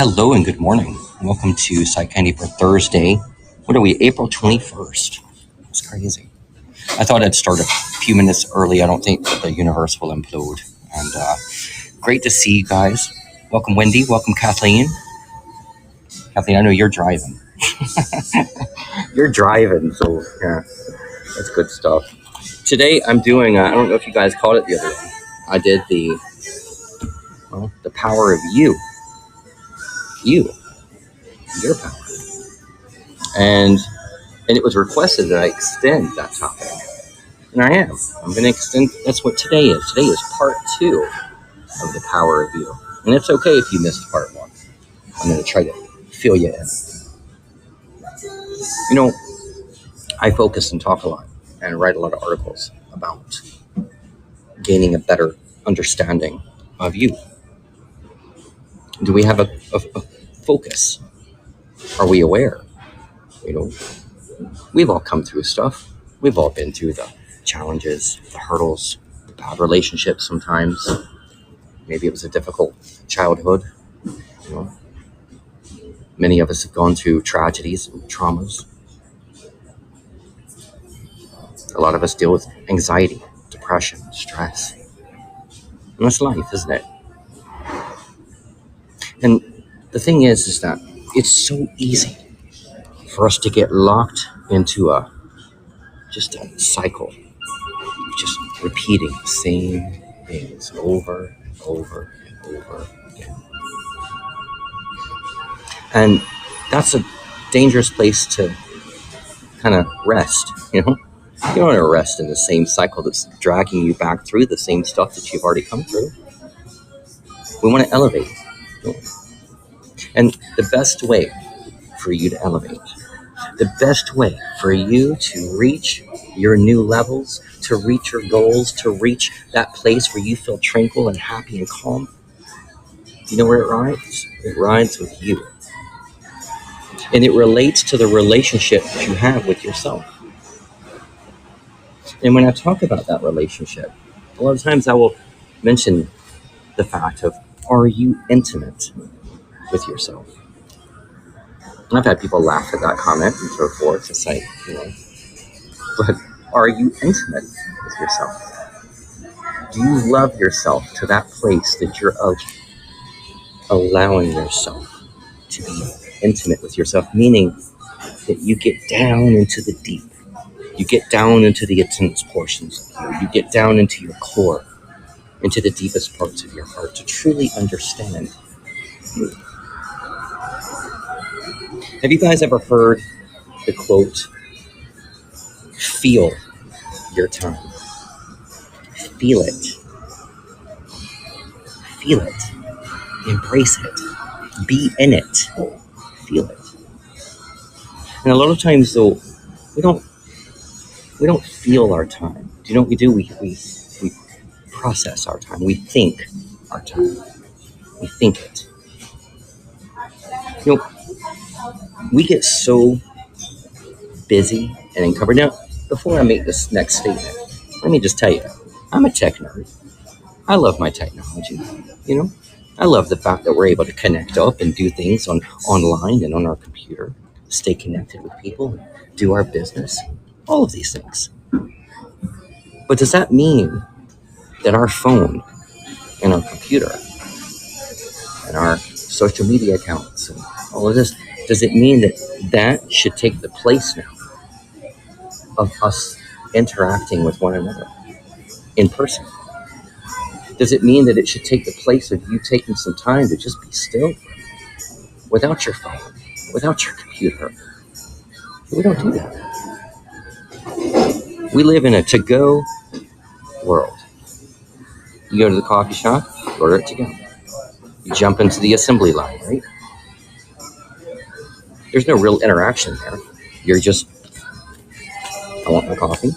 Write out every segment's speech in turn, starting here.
Hello and good morning. Welcome to PsychCandy for Thursday. What are we, April 21st? It's crazy. I thought I'd start a few minutes early. I don't think that the universe will implode. And great to see you guys. Welcome, Wendy. Welcome, Kathleen. Kathleen, I know you're driving. You're driving, so yeah, that's good stuff. Today I'm doing, I don't know if you guys caught it the other day. I did the power of you. Your power. And it was requested that I extend that topic. And I am. I'm going to extend. That's what today is. Today is part 2 of the power of you. And it's okay if you missed part 1. I'm going to try to fill you in. You know, I focus and talk a lot and write a lot of articles about gaining a better understanding of you. Do we have a focus? Are we aware? You know, we've all come through stuff. We've all been through the challenges, the hurdles, the bad relationships sometimes. Maybe it was a difficult childhood. You know, many of us have gone through tragedies and traumas. A lot of us deal with anxiety, depression, stress. And that's life, isn't it? And the thing is that it's so easy for us to get locked into a cycle of just repeating the same things over and over and over again. And that's a dangerous place to kind of rest, you know? You don't want to rest in the same cycle that's dragging you back through the same stuff that you've already come through. We want to elevate. And the best way for you to elevate, the best way for you to reach your new levels, to reach your goals, to reach that place where you feel tranquil and happy and calm, you know where it rides? It rides with you. And it relates to the relationship that you have with yourself. And when I talk about that relationship, a lot of times I will mention the fact of, are you intimate with yourself? And I've had people laugh at that comment and so forth to say, you know, but are you intimate with yourself? Do you love yourself to that place that you're allowing yourself to be intimate with yourself, meaning that you get down into the deep, you get down into the intense portions of you, you get down into your core, into the deepest parts of your heart to truly understand you. Have you guys ever heard the quote, feel your time? Feel it. Feel it. Embrace it. Be in it. Feel it. And a lot of times, though, we don't feel our time. Do you know what we do? We process our time. We think our time. We think it. You know, we get so busy and uncovered. Now, before I make this next statement, let me just tell you, I'm a tech nerd. I love my technology, you know. I love the fact that we're able to connect up and do things online and on our computer, stay connected with people, and do our business, all of these things. But does that mean that our phone and our computer and our social media accounts and all of this, does it mean that should take the place now of us interacting with one another in person? Does it mean that it should take the place of you taking some time to just be still without your phone, without your computer? We don't do that. We live in a to-go world. You go to the coffee shop, order it to go. You jump into the assembly line, right? There's no real interaction there. You're just, I want my coffee.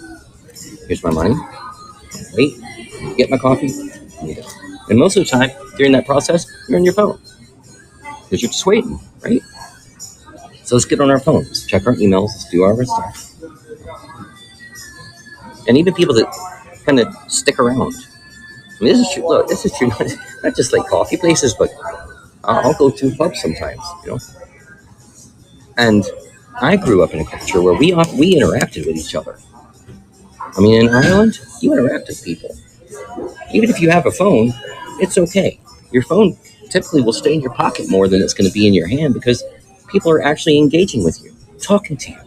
Here's my money. Wait, get my coffee. And most of the time, during that process, you're on your phone because you're just waiting, right? So let's get on our phones, check our emails, let's do our stuff. And even people that kind of stick around. I mean, this is true. Look, this is true. Not just like coffee places, but I'll go to pubs sometimes, And I grew up in a culture where we interacted with each other. I mean, in Ireland, you interact with people. Even if you have a phone, it's okay. Your phone typically will stay in your pocket more than it's going to be in your hand because people are actually engaging with you, talking to you.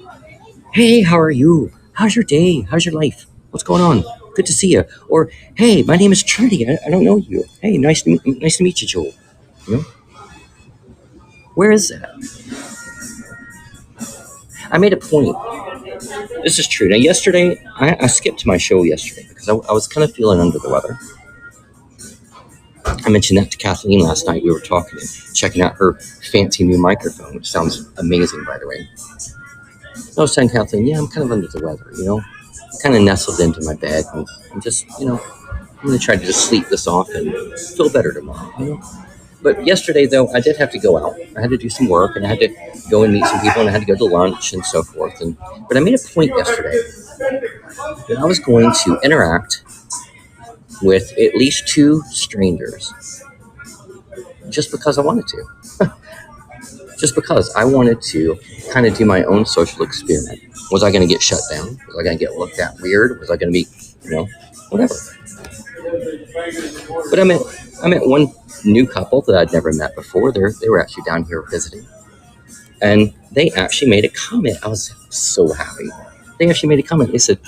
Hey, how are you? How's your day? How's your life? What's going on? Good to see you. Or, hey, my name is Trinity. I don't know you. Hey, nice to meet you, Joel. You know, where is that? I made a point. This is true. Now, yesterday, I skipped my show yesterday because I was kind of feeling under the weather. I mentioned that to Kathleen last night. We were talking and checking out her fancy new microphone, which sounds amazing, by the way. I was telling Kathleen, yeah, I'm kind of under the weather. I kind of nestled into my bed and just, I'm going to try to just sleep this off and feel better tomorrow. But yesterday, though, I did have to go out. I had to do some work, and I had to go and meet some people, and I had to go to lunch and so forth. But I made a point yesterday that I was going to interact with at least 2 strangers just because I wanted to. Just because I wanted to kind of do my own social experiment. Was I going to get shut down? Was I going to get looked at weird? Was I going to be, whatever? But I met one new couple that I'd never met before. They were actually down here visiting. And they actually made a comment. I was so happy. They actually made a comment. They said,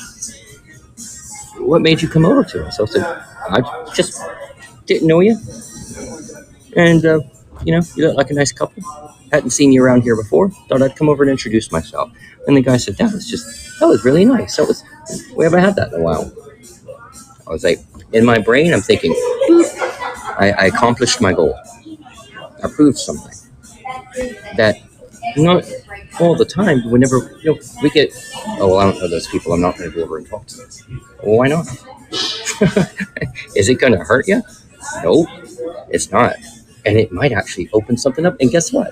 what made you come over to us? I said, I just didn't know you. And, you look like a nice couple. Hadn't seen you around here before. Thought I'd come over and introduce myself. And the guy said, that was really nice. We haven't had that in a while. I was like, in my brain, I'm thinking, I accomplished my goal. I proved something. That not all the time, but whenever, we get, oh, well, I don't know those people. I'm not going to go over and talk to them. Well, why not? Is it going to hurt you? Nope, it's not. And it might actually open something up. And guess what?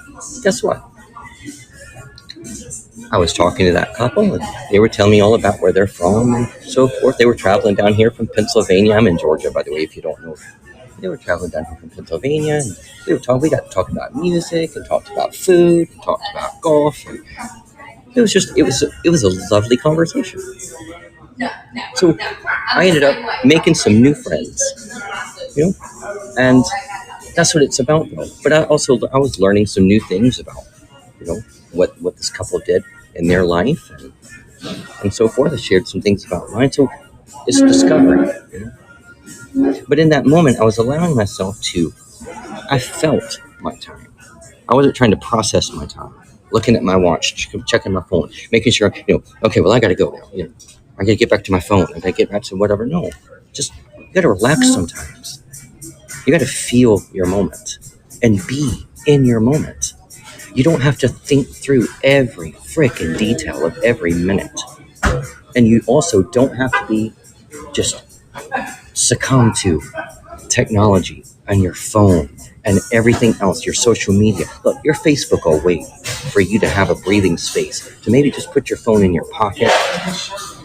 I was talking to that couple, and they were telling me all about where they're from and so forth. They were traveling down here from Pennsylvania. I'm in Georgia, by the way, if you don't know. They were traveling down here from Pennsylvania, and we got to talking about music and talked about food and talked about golf. And it was a lovely conversation. So I ended up making some new friends, and that's what it's about, though. But I was learning some new things about, what this couple did in their life and so forth. I shared some things about mine. So it's discovery, But in that moment, I was allowing myself I felt my time. I wasn't trying to process my time, looking at my watch, checking my phone, making sure, okay, well, I got to go now. I got to get back to my phone. I got to get back to whatever. No, just, you got to relax sometimes. You got to feel your moment and be in your moment. You don't have to think through every frickin' detail of every minute. And you also don't have to be just succumb to technology and your phone and everything else, your social media. Look, your Facebook will wait for you to have a breathing space, to maybe just put your phone in your pocket,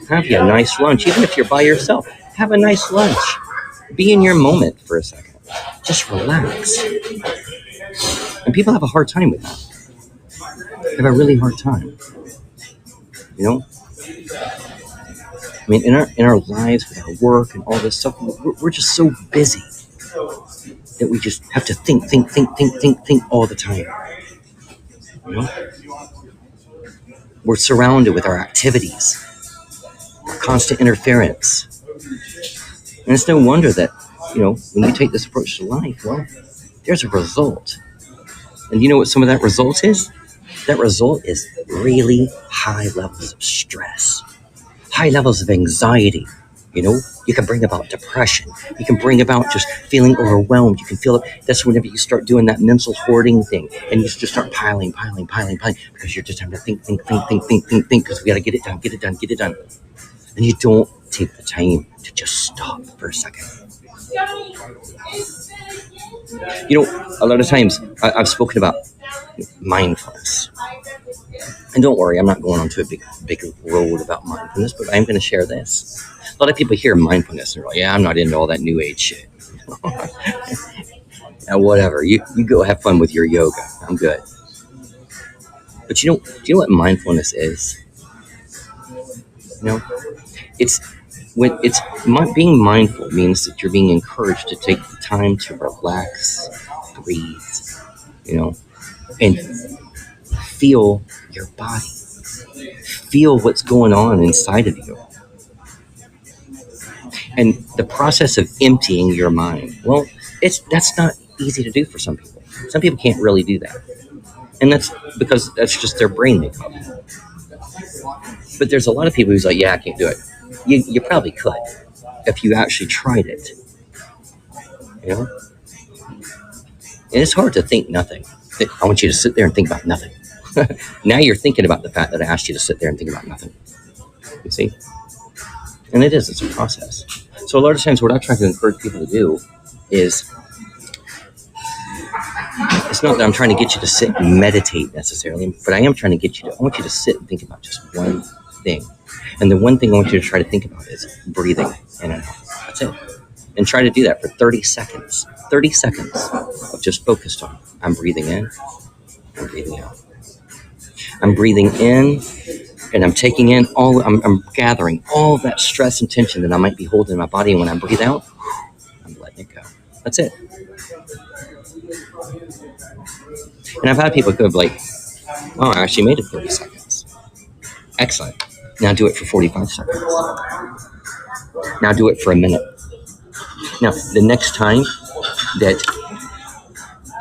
have you a nice lunch, even if you're by yourself, have a nice lunch. Be in your moment for a second. Just relax. And people have a hard time with that. They have a really hard time. I mean, in our lives, with our work and all this stuff, we're just so busy that we just have to think all the time. We're surrounded with our activities, our constant interference. And it's no wonder that, when you take this approach to life, well, there's a result. And you know what some of that result is? That result is really high levels of stress, high levels of anxiety. You can bring about depression. You can bring about just feeling overwhelmed. You can feel it. That's whenever you start doing that mental hoarding thing, and you just start piling, because you're just having to think, because we got to get it done. And you don't take the time to just stop for a second. A lot of times I've spoken about mindfulness. And don't worry, I'm not going onto a big road about mindfulness, but I'm going to share this. A lot of people hear mindfulness and they're like, yeah, I'm not into all that new age shit. Whatever. You go have fun with your yoga. I'm good. But do you know what mindfulness is? You know, it's being mindful means that you're being encouraged to take the time to relax, breathe, you know, and feel your body, feel what's going on inside of you. And the process of emptying your mind, well, that's not easy to do for some people. Some people can't really do that. And that's because that's just their brain makeup. But there's a lot of people who's like, yeah, I can't do it. You probably could if you actually tried it. You know? And it's hard to think nothing. I want you to sit there and think about nothing. Now you're thinking about the fact that I asked you to sit there and think about nothing. You see? And it's a process. So a lot of times what I try to encourage people to do is, it's not that I'm trying to get you to sit and meditate necessarily, but I want you to sit and think about just one thing. And the one thing I want you to try to think about is breathing in and out. That's it. And try to do that for 30 seconds. 30 seconds of just focused on, I'm breathing in, I'm breathing out. I'm breathing in and I'm taking in I'm gathering all that stress and tension that I might be holding in my body. And when I breathe out, I'm letting it go. That's it. And I've had people go like, oh, I actually made it 30 seconds. Excellent. Now do it for 45 seconds. Now do it for a minute. Now, the next time that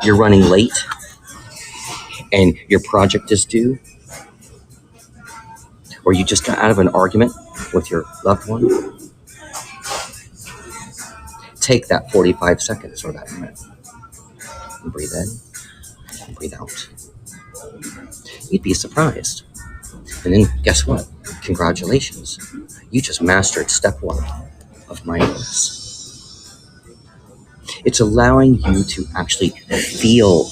you're running late and your project is due, or you just got out of an argument with your loved one, take that 45 seconds or that minute and breathe in and breathe out. You'd be surprised. And then guess what? Congratulations. You just mastered step 1 of mindfulness. It's allowing you to actually feel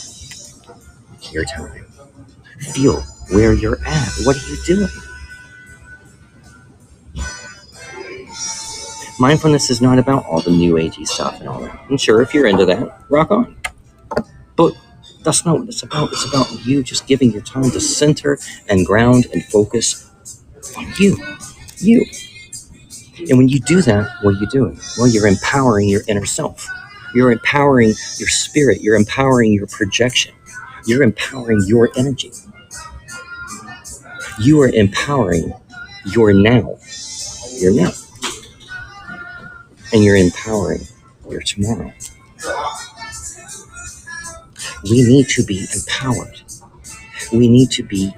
your time. Feel where you're at. What are you doing? Mindfulness is not about all the new agey stuff and all that. And sure, if you're into that, rock on. But that's not what it's about. It's about you just giving your time to center and ground and focus on you. You. And when you do that, what are you doing? Well, you're empowering your inner self. You're empowering your spirit. You're empowering your projection. You're empowering your energy. You are empowering your now. Your now. And you're empowering your tomorrow. We need to be empowered. We need to be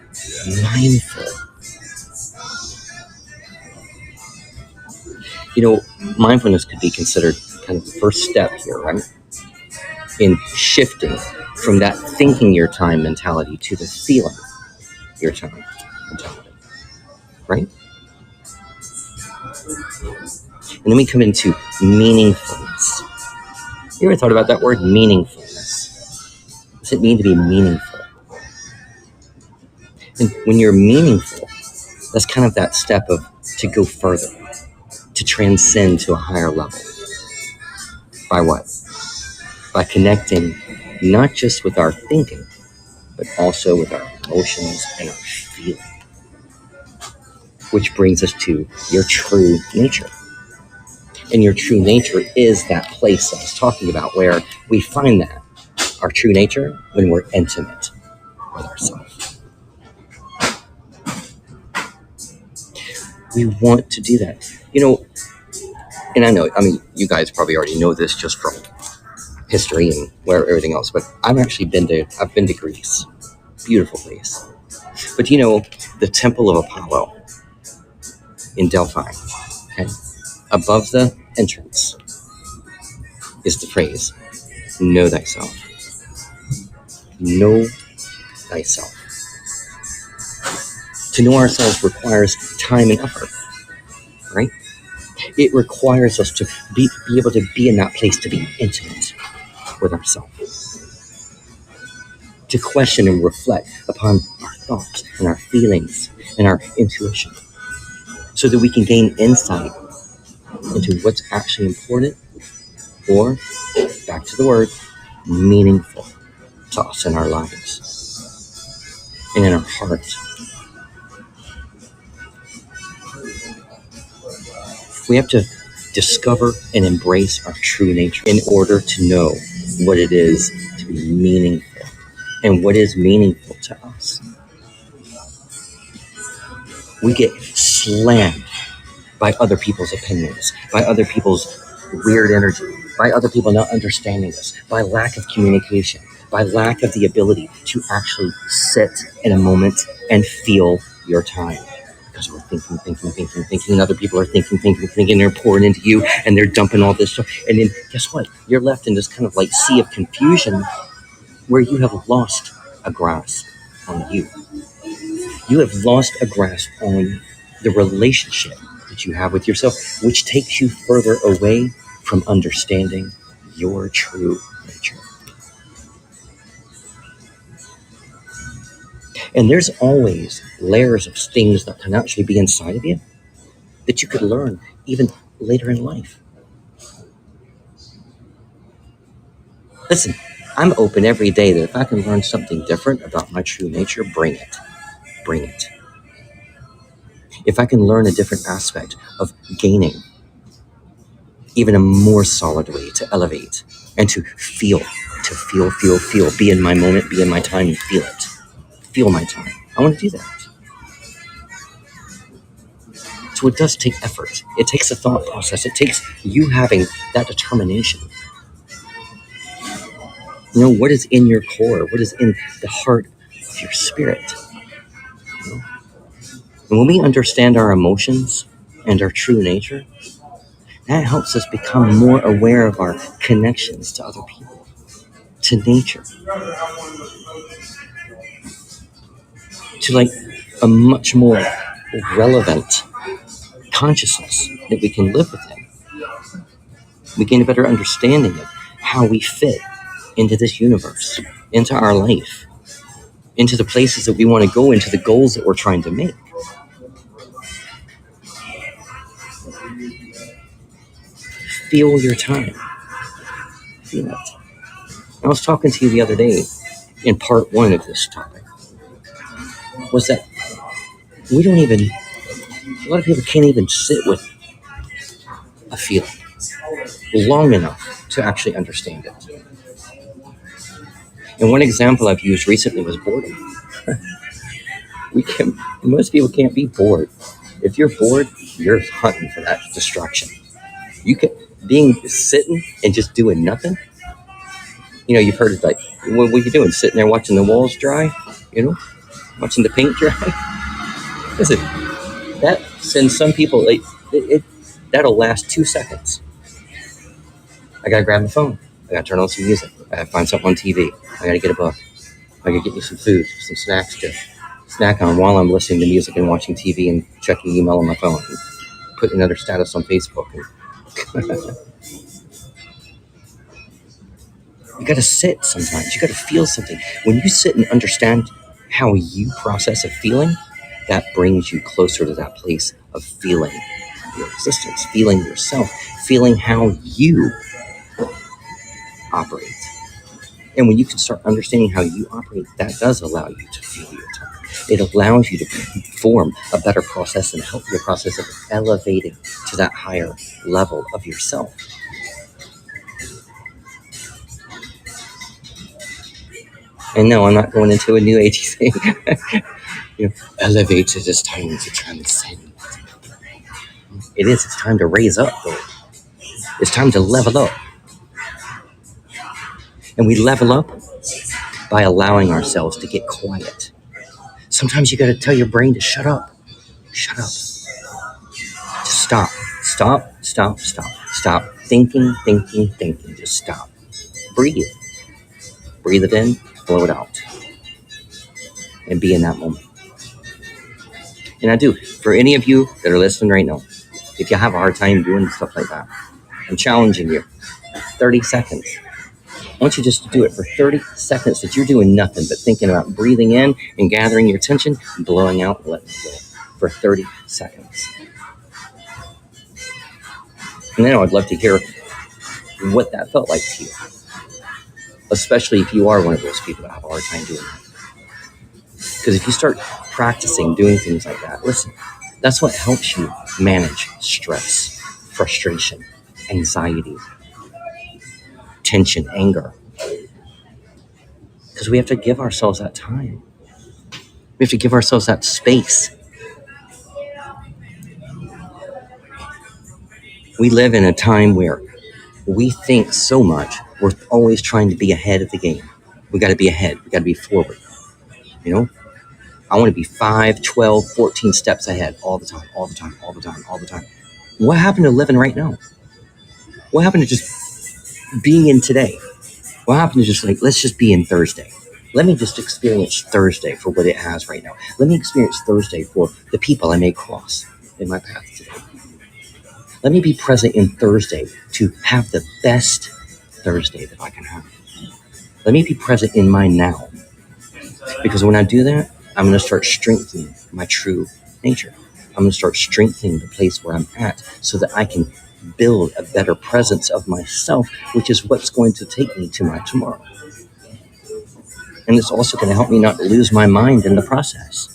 mindful. You know, mindfulness could be considered kind of the first step here, right? In shifting from that thinking your time mentality to the feeling your time mentality, right? And then we come into meaningfulness. You ever thought about that word, meaningfulness? What does it mean to be meaningful? And when you're meaningful, that's kind of that step of to go further, to transcend to a higher level. By what? By connecting not just with our thinking, but also with our emotions and our feeling. Which brings us to your true nature. And your true nature is that place I was talking about where we find that, our true nature, when we're intimate with ourselves. We want to do that. You know, and I mean, you guys probably already know this just from history and where everything else, but I've been to Greece. Beautiful place. But you know, the Temple of Apollo in Delphi, okay? Above the entrance is the phrase, know thyself. Know thyself. To know ourselves requires time and effort, right? It requires us to be able to be in that place, to be intimate with ourselves, to question and reflect upon our thoughts and our feelings and our intuition, so that we can gain insight into what's actually important, or, back to the word, meaningful to us in our lives and in our hearts. We have to discover and embrace our true nature in order to know what it is to be meaningful and what is meaningful to us. We get slammed by other people's opinions, by other people's weird energy, by other people not understanding us, by lack of communication, by lack of the ability to actually sit in a moment and feel your time. Because we're thinking, and other people are thinking, they're pouring into you and they're dumping all this stuff. And then guess what? You're left in this kind of like sea of confusion where you have lost a grasp on you. You have lost a grasp on the relationship that you have with yourself, which takes you further away from understanding your true nature. And there's always layers of things that can actually be inside of you that you could learn even later in life. Listen, I'm open every day that if I can learn something different about my true nature, bring it. Bring it. If I can learn a different aspect of gaining even a more solid way to elevate and to feel, be in my moment, be in my time, and feel it. Feel my time. I want to do that. So it does take effort. It takes a thought process. It takes you having that determination. You know, what is in your core? What is in the heart of your spirit? You know? And when we understand our emotions and our true nature, that helps us become more aware of our connections to other people, to nature, to like a much more relevant consciousness that we can live within. We gain a better understanding of how we fit into this universe, into our life, into the places that we want to go, into the goals that we're trying to make. Feel your time. Feel it. I was talking to you the other day in part one of this topic, was that we don't even, a lot of people can't even sit with a feeling long enough to actually understand it. And one example I've used recently was boredom. Most people can't be bored. If you're bored, you're hunting for that distraction. You can sitting and just doing nothing. You know, you've heard it like, what are you doing? Sitting there watching the walls dry? You know, watching the paint dry. Listen, that sends some people. That'll last 2 seconds. I gotta grab my phone. I gotta turn on some music. I gotta find something on TV. I gotta get a book. I gotta get me some food, some snacks to snack on while I'm listening to music and watching TV and checking email on my phone, and putting another status on Facebook. You got to sit sometimes. You got to feel something. When you sit and understand how you process a feeling, that brings you closer to that place of feeling your existence, feeling yourself, feeling how you operate. And when you can start understanding how you operate, that does allow you to feel your time. It allows you to form a better process and a healthier process of elevating to that higher level of yourself. And no, I'm not going into a new agey thing. You know, elevate it is time to transcend. It is. It's time to raise up, though. It's time to level up. And we level up by allowing ourselves to get quiet. Sometimes you got to tell your brain to shut up. Shut up. Just stop. Stop, stop, stop. Stop thinking. Just stop. Breathe. Breathe it in, blow it out. And be in that moment. And I do. For any of you that are listening right now, if you have a hard time doing stuff like that, I'm challenging you. 30 seconds. I want you just to do it for 30 seconds that you're doing nothing but thinking about breathing in and gathering your attention, and blowing out and letting it go for 30 seconds. And then I'd love to hear what that felt like to you. especially if you are one of those people that have a hard time doing that. Because if you start practicing doing things like that, listen, that's what helps you manage stress, frustration, anxiety, tension, anger. Because we have to give ourselves that time. We have to give ourselves that space. We live in a time where we think so much, we're always trying to be ahead of the game. We got to be ahead. We got to be forward. You know, I want to be 5, 12, 14 steps ahead all the time, all the time, all the time, all the time. What happened to living right now? What happened to just being in today? What happened to just like, let's just be in Thursday? Let me just experience Thursday for what it has right now. Let me experience Thursday for the people I may cross in my path today. Let me be present in Thursday to have the best Thursday that I can have. Let me be present in my now. Because when I do that, I'm going to start strengthening my true nature. I'm going to start strengthening the place where I'm at so that I can build a better presence of myself, which is what's going to take me to my tomorrow. And it's also going to help me not lose my mind in the process.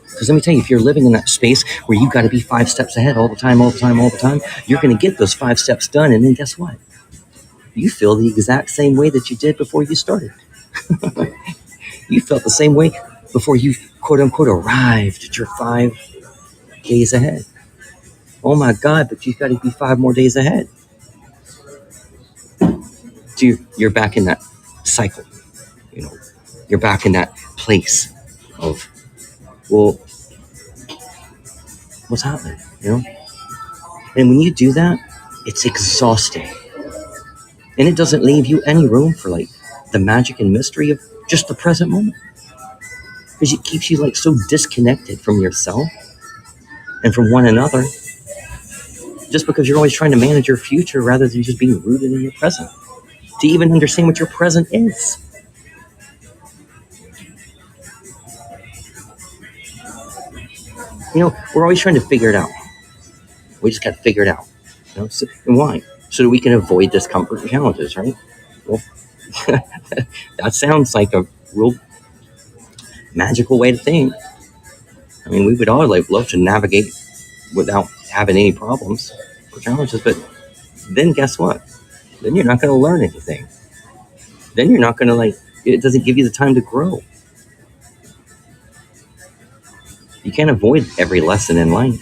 Because let me tell you, if you're living in that space where you've got to be 5 steps ahead all the time, all the time, all the time, you're going to get those 5 steps done. And then guess what? You feel the exact same way that you did before you started. You felt the same way before you, quote unquote, arrived at your 5 days ahead. Oh my God, but you've got to be 5 more days ahead. So you're back in that cycle. You know, you're back in that place of, well, what's happening? You know? And when you do that, it's exhausting. And it doesn't leave you any room for like the magic and mystery of just the present moment. Because it keeps you like so disconnected from yourself and from one another. Just because you're always trying to manage your future rather than just being rooted in your present. To even understand what your present is. You know, we're always trying to figure it out. We just got to figure it out. You know? And why? So that we can avoid discomfort and challenges, right? Well, that sounds like a real magical way to think. I mean, we would all like love to navigate without having any problems or challenges, but then guess what? Then you're not going to learn anything. Then you're not going to it doesn't give you the time to grow. You can't avoid every lesson in life.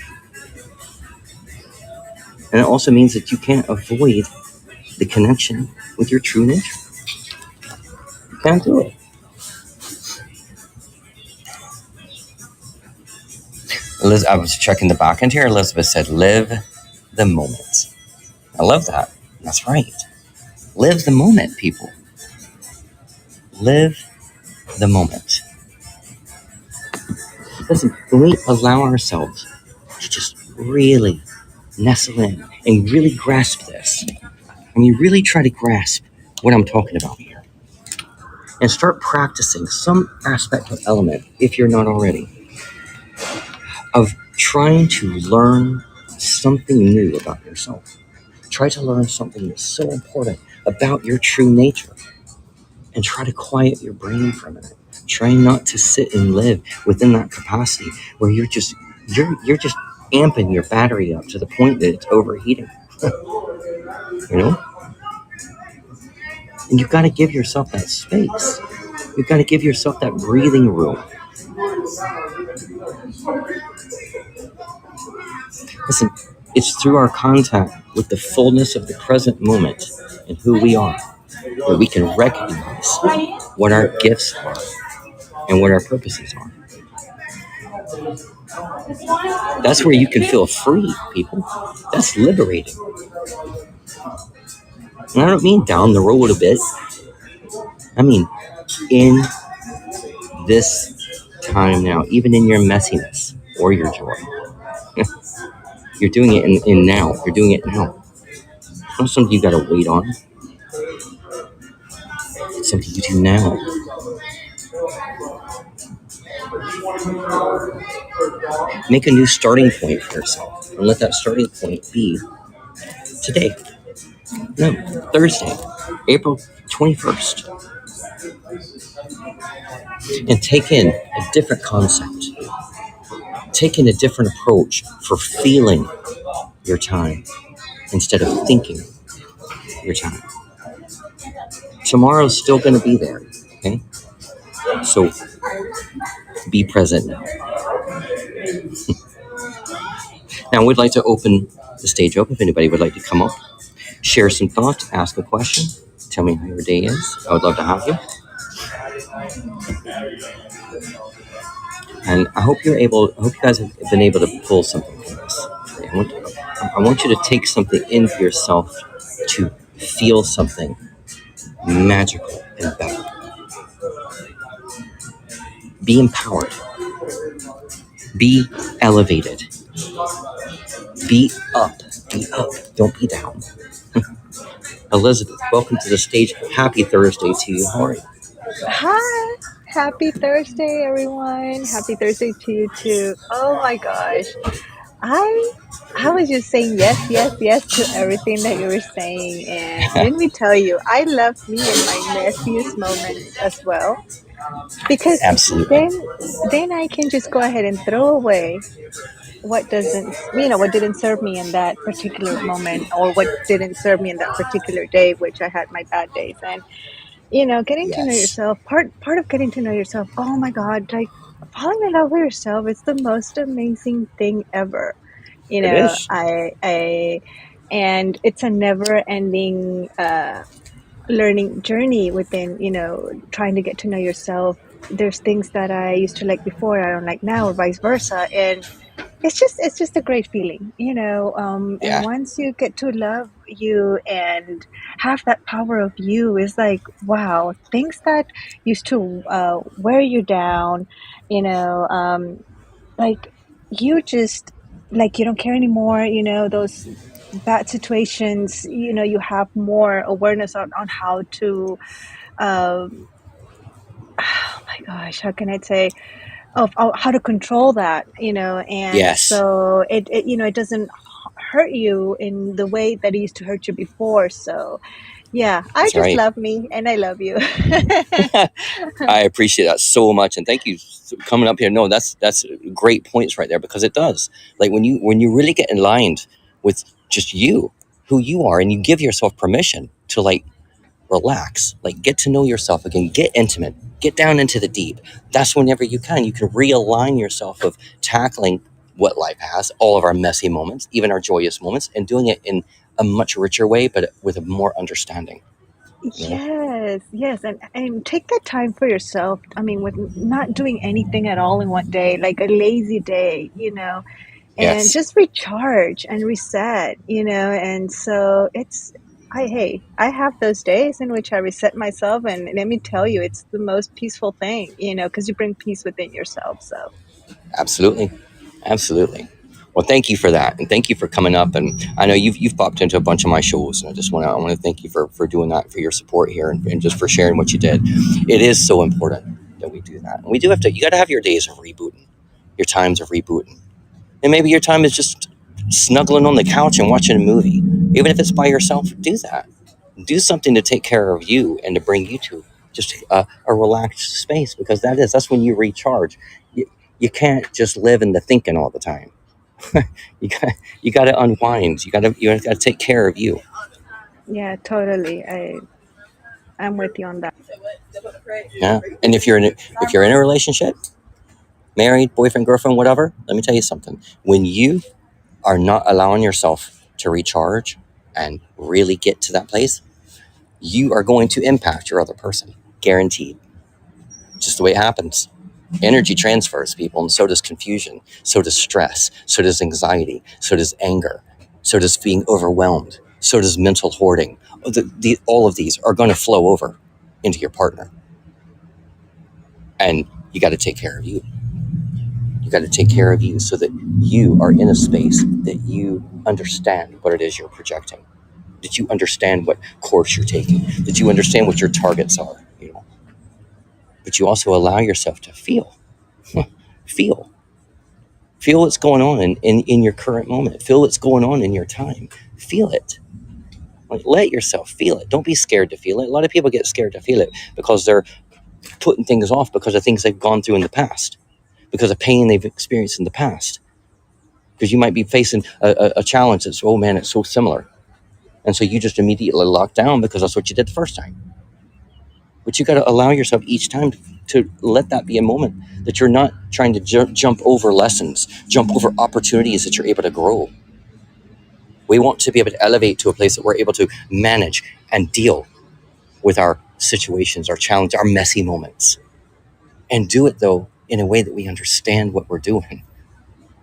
And it also means that you can't avoid the connection with your true nature. You can't do it. I was checking the back end here. Elizabeth said, live the moment. I love that. That's right. Live the moment, people. Live the moment. Listen, when we allow ourselves to just really nestle in and really grasp this, and you really try to grasp what I'm talking about here, and start practicing some aspect or element, if you're not already, of trying to learn something new about yourself. Try to learn something that's so important about your true nature, and try to quiet your brain for a minute. Try not to sit and live within that capacity where you're just amping your battery up to the point that it's overheating. You know? And you've got to give yourself that space. You've got to give yourself that breathing room. Listen, it's through our contact with the fullness of the present moment and who we are that we can recognize what our gifts are and what our purposes are. That's where you can feel free, people. That's liberating. And I don't mean down the road a bit. I mean in this time now, even in your messiness or your joy. You're doing it in now. You're doing it now. It's not something you got to wait on. It's something you do now. Make a new starting point for yourself and let that starting point be today. No, Thursday, April 21st, and take in a different concept, take in a different approach for feeling your time instead of thinking your time. Tomorrow's still going to be there. Okay, so be present now. Now, we'd like to open the stage up if anybody would like to come up, share some thoughts, ask a question, tell me how your day is. I would love to have you. And I hope you're able. I hope you guys have been able to pull something from this. I want you to take something into yourself to feel something magical and better. Be empowered. Be elevated. Be up. Be up. Don't be down. Elizabeth, welcome to the stage. Happy Thursday to you. How are you? Hi, happy Thursday, everyone. Happy Thursday to you too. Oh my gosh. I I was just saying yes, yes, yes to everything that you were saying. And let me tell you, I love me in my messiest moments as well because Absolutely. then I can just go ahead and throw away what doesn't, what didn't serve me in that particular moment or what didn't serve me in that particular day, which I had my bad days. And getting to know Yes. yourself, part of getting to know yourself, oh my God, like falling in love with yourself is the most amazing thing ever. You It know, is. and it's a never ending learning journey within, trying to get to know yourself. There's things that I used to like before I don't like now, or vice versa. And it's just a great feeling, and Yeah. once you get to love you and have that power of you, is like, wow, things that used to wear you down, you know like you just, like, you don't care anymore, those bad situations, you have more awareness on how to um oh my gosh, how can I say, of how to control that, and Yes. so it doesn't hurt you in the way that it used to hurt you before. So yeah, I That's just right. love me and I love you. I appreciate that so much, and thank you for coming up here. No, that's great points right there because it does. Like when you really get aligned with just you, who you are, and you give yourself permission to like relax, like get to know yourself again, get intimate, get down into the deep. That's whenever you can realign yourself of tackling what life has, all of our messy moments, even our joyous moments, and doing it in a much richer way, but with a more understanding. You know? Yes, yes, and take that time for yourself. I mean, with not doing anything at all in one day, like a lazy day, and Yes, just recharge and reset, and so I have those days in which I reset myself, and let me tell you, it's the most peaceful thing, because you bring peace within yourself. So absolutely, absolutely. Well, thank you for that, and thank you for coming up. And I know you've popped into a bunch of my shows, and I want to thank you for doing that, for your support here, and just for sharing what you did. It is so important that we do that, and we do have to. You got to have your days of rebooting, your times of rebooting, and maybe your time is just snuggling on the couch and watching a movie, even if it's by yourself. Do that. Do something to take care of you and to bring you to just a relaxed space, because that's when you recharge. You can't just live in the thinking all the time. you got you got to unwind. You got to take care of you. yeah, totally. I'm with you on that. Yeah. And if you're in a relationship, married, boyfriend, girlfriend, whatever, let me tell you something. When you are not allowing yourself to recharge and really get to that place, you are going to impact your other person. Guaranteed. Just the way it happens. Energy transfers, people, and so does confusion, so does stress, so does anxiety, so does anger, so does being overwhelmed, so does mental hoarding. All of these are going to flow over into your partner. And you got to take care of you. You got to take care of you so that you are in a space that you understand what it is you're projecting, that you understand what course you're taking, that you understand what your targets are, but you also allow yourself to feel. feel feel what's going on in your current moment. Feel what's going on in your time. Feel it. Like, let yourself feel it. Don't be scared to feel it. A lot of people get scared to feel it because they're putting things off because of things they've gone through in the past, because of pain they've experienced in the past. Because you might be facing a challenge that's, oh man, it's so similar. And so you just immediately lock down because that's what you did the first time. But you got to allow yourself each time to let that be a moment that you're not trying to jump over lessons, jump over opportunities that you're able to grow. We want to be able to elevate to a place that we're able to manage and deal with our situations, our challenges, our messy moments. And do it, though, in a way that we understand what we're doing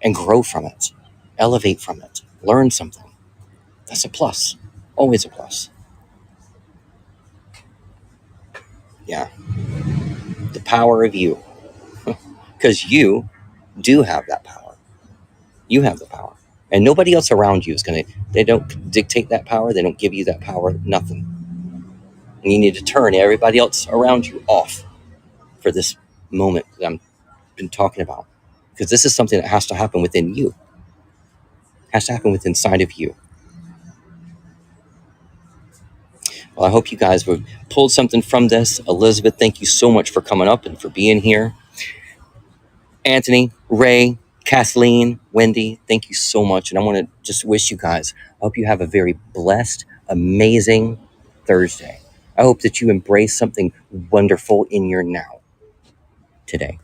and grow from it, elevate from it, learn something. That's a plus. Always a plus. Yeah. The power of you. Because you do have that power. You have the power. And nobody else around you is going to, they don't dictate that power. They don't give you that power. Nothing. And you need to turn everybody else around you off for this moment that I've been talking about. Because this is something that has to happen within you. It has to happen within inside of you. Well, I hope you guys have pulled something from this. Elizabeth, thank you so much for coming up and for being here. Anthony, Ray, Kathleen, Wendy, thank you so much. And I want to just wish you guys, I hope you have a very blessed, amazing Thursday. I hope that you embrace something wonderful in your now today.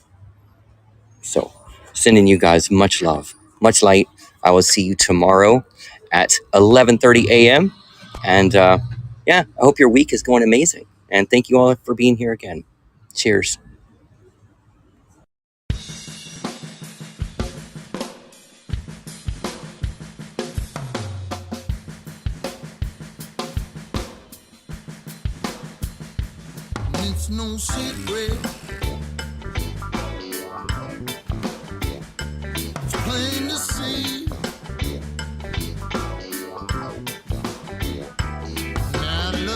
So, sending you guys much love, much light. I will see you tomorrow at 11:30 a.m. And yeah, I hope your week is going amazing. And thank you all for being here again. Cheers. It's no secret